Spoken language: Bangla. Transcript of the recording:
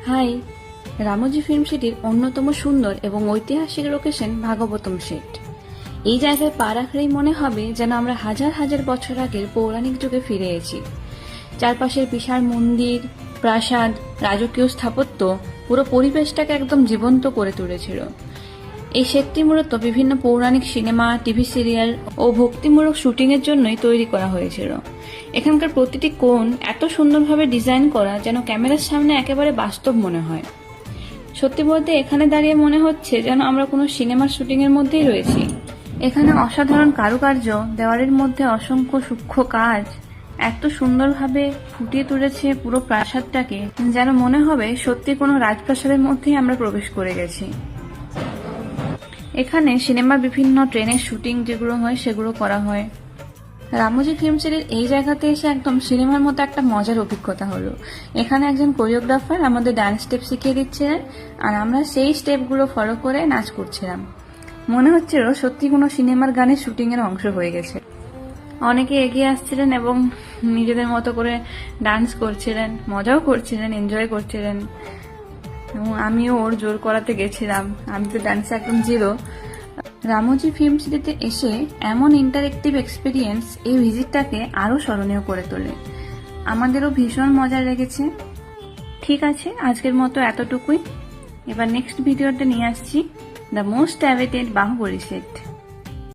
হাই। রামোজি ফিল্ম সিটির অন্যতম সুন্দর এবং ঐতিহাসিক লোকেশন ভাগবতম সেট। এই জায়গায় পা রাখলেই মনে হবে যেন আমরা হাজার হাজার বছর আগের পৌরাণিক যুগে ফিরে এসেছি। চারপাশের বিশাল মন্দির, প্রাসাদ, রাজকীয় স্থাপত্য পুরো পরিবেশটাকে একদম জীবন্ত করে তুলেছিল। এই সেটটি মূলত বিভিন্ন পৌরাণিক সিনেমা, টিভি সিরিয়াল ও ভক্তিমূলক শুটিংয়ের জন্যই তৈরি করা হয়েছিল। এখানকার প্রতিটি কোণ এত সুন্দরভাবে ডিজাইন করা যেন ক্যামেরার সামনে একেবারে বাস্তব মনে হয়। সত্যি বলতে এখানে দাঁড়িয়ে মনে হচ্ছে যেন আমরা কোনো সিনেমার শুটিংয়ের মধ্যেই রয়েছি। এখানে অসাধারণ কারুকার্য, দেওয়ালের মধ্যে অসংখ্য সূক্ষ্ম কাজ এত সুন্দরভাবে ফুটিয়ে তুলেছে পুরো প্রাসাদটাকে, যেন মনে হবে সত্যি কোনো রাজপ্রাসাদের মধ্যেই আমরা প্রবেশ করে গেছি। এখানে সিনেমার বিভিন্ন ট্রেনের শুটিং যেগুলো হয় সেগুলো করা হয়। রামোজি ফিল্ম সিটির এই জায়গাতে এসে একদম সিনেমার মতো একটা মজার অভিজ্ঞতা হলো। এখানে একজন কোরিওগ্রাফার আমাদের ডান্স স্টেপ শিখিয়ে দিচ্ছিলেন, আর আমরা সেই স্টেপগুলো ফলো করে নাচ করছিলাম। মনে হচ্ছিল সত্যি কোনো সিনেমার গানের শুটিং এর অংশ হয়ে গেছে। অনেকে এগিয়ে আসছিলেন এবং নিজেদের মতো করে ডান্স করছিলেন, মজাও করছিলেন, এনজয় করছিলেন, এবং আমিও ওর জোর করাতে গেছিলাম। আমি তো ডান্সে একদম জিরো। রামোজি ফিল্ম সিটিতে এসে এমন ইন্টারেক্টিভ এক্সপিরিয়েন্স এই ভিজিটটাকে আরো স্মরণীয় করে তোলে। আমাদেরও ভীষণ মজা লেগেছে। ঠিক আছে, আজকের মতো এতটুকুই। এবার নেক্সট ভিডিওতে নিয়ে আসছি the most awaited Baahubali set.